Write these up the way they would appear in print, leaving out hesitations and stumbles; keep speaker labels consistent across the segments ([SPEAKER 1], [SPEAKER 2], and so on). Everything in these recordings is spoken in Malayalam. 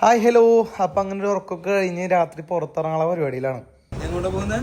[SPEAKER 1] Hi hello. അപ്പൊ അങ്ങനെ ഒരു ഉറക്കൊക്കെ കഴിഞ്ഞ് രാത്രി പുറത്തിറങ്ങാനുള്ള പരിപാടിയിലാണ്.
[SPEAKER 2] എങ്ങോട്ടാ പോകുന്നത്?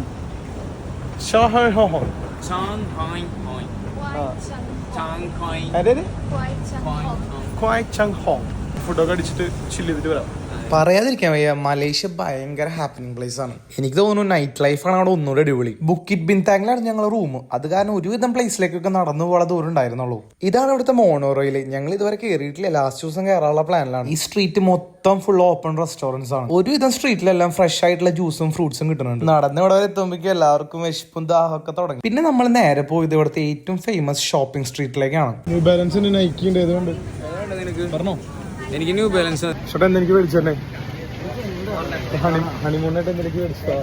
[SPEAKER 1] ഫുഡൊക്കെ അടിച്ചിട്ട് ചില്ല് ചെയ്തിട്ട് വരാം. പറയാതിരിക്കാൻ വയ്യ, മലേഷ്യ ഭയങ്കര ഹാപ്പനിങ് പ്ലേസ് ആണ്. എനിക്ക് തോന്നുന്നു നൈറ്റ് ലൈഫാണ് അവിടെ ഒന്നുകൂടെ അടിപൊളി. ബുക്കിറ്റ് ബിൻതാങ്ങിലാണ് ഞങ്ങളുടെ റൂം. അത് കാരണം ഒരുവിധം പ്ലേസിലേക്കൊക്കെ നടന്നു പോകാൻ ദൂരം ഉണ്ടായിരുന്നുള്ളൂ. ഇതാണ് ഇവിടുത്തെ മോണോറോയിൽ. ഞങ്ങൾ ഇതുവരെ കയറിയിട്ടില്ല, ലാസ്റ്റ് ദിവസം കയറാനുള്ള പ്ലാനിലാണ്. ഈ സ്ട്രീറ്റ് മൊത്തം ഫുൾ ഓപ്പൺ റെസ്റ്റോറൻറ്റ്സ് ആണ്. ഒരുവിധം സ്ട്രീറ്റിലെല്ലാം ഫ്രഷ് ആയിട്ടുള്ള ജ്യൂസും ഫ്രൂട്ട്സും കിട്ടുന്നുണ്ട്. നടന്ന് ഇവിടെ വരെ എത്തുമ്പോഴേക്കും എല്ലാവർക്കും വിശപ്പും ദാഹമൊക്കെ തുടങ്ങി. പിന്നെ നമ്മൾ നേരെ പോയത് ഇവിടുത്തെ ഏറ്റവും ഫേമസ് ഷോപ്പിംഗ് സ്ട്രീറ്റിലേക്കാണ്.
[SPEAKER 3] ന്യൂ ബാലൻസിന് നൈക്കി ഉണ്ട്. ഏതുകൊണ്ട് പറഞ്ഞോ?
[SPEAKER 2] എനിക്ക് ന്യൂ ബാലൻസ്
[SPEAKER 3] ചേട്ടാ എനിക്ക് മേടിച്ചു തന്നെ. ഹണിമൂണായിട്ട് എന്തെങ്കിലും മേടിച്ചോ?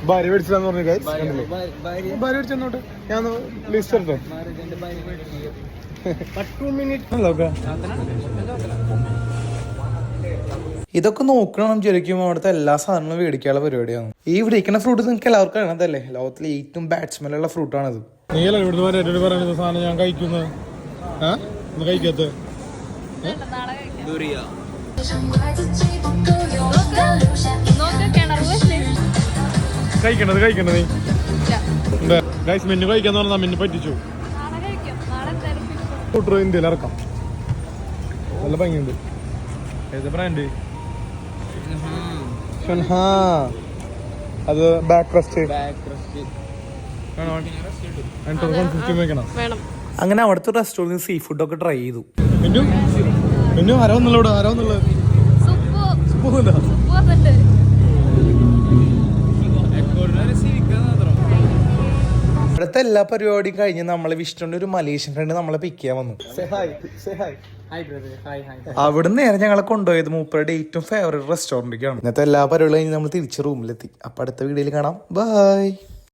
[SPEAKER 3] ഭാര്യ മേടിച്ചതാന്ന് പറഞ്ഞു. ഭാര്യ മേടിച്ചോട്ടെ, ഞാൻ ലിസ്റ്റ് എടുത്തോ.
[SPEAKER 1] ഇതൊക്കെ നോക്കണം വിചാരിക്കും. അവിടുത്തെ എല്ലാ സാധനങ്ങളും മേടിക്കാനുള്ള പരിപാടിയാണ്. ഈ ഇരിക്കുന്ന ഫ്രൂട്ട് നിങ്ങൾക്ക് എല്ലാവർക്കും അറിയണതല്ലേ, ലോകത്തിലെ ഏറ്റവും ബാറ്റ്സ്മെല്ലുള്ള ഫ്രൂട്ടാണിത്.
[SPEAKER 3] നീയല്ലേ ഇവിടുത്തെ ഏറ്റവും പറയുന്ന സാധനം ഞാൻ കഴിക്കുന്നത്? കഴിക്കാത്ത കഴിക്കണത് നീ ഗൈസ് മെന്നു കഴിക്കാന്ന് പറഞ്ഞാൽ മെന്നു പറ്റിച്ചു. സ്കൂട്ടർ ഇന്ത്യയിൽ ഇറക്കാം, നല്ല ഭംഗിയുണ്ട്. ഏത് ബ്രാൻഡ്? അത് ബാക്ക് റെസ്റ്റ്
[SPEAKER 1] അങ്ങനെ അവിടുത്തെ റെസ്റ്റോറൻറ്റ് സീ ഫുഡൊക്കെ ട്രൈ ചെയ്തു. ഇവിടുത്തെ എല്ലാ പരിപാടിയും കഴിഞ്ഞ് നമ്മളെ വിഷ്ണുവിന്റെ ഒരു മലേഷ്യൻ ഫ്രണ്ട് നമ്മളെ പിക്ക് ചെയ്യാൻ വന്നു. അവിടുന്ന് നേരെ ഞങ്ങളെ കൊണ്ടുപോയത് മൂപ്പരുടെ ഏറ്റവും ഫേവറേറ്റ് റെസ്റ്റോറൻറ്റിലേക്കാണ്. ഇന്നത്തെ എല്ലാ പരിപാടിയും കഴിഞ്ഞ് നമ്മൾ തിരിച്ച് റൂമിലെത്തി. അപ്പൊ അടുത്ത വീഡിയോയിൽ കാണാം. ബൈ.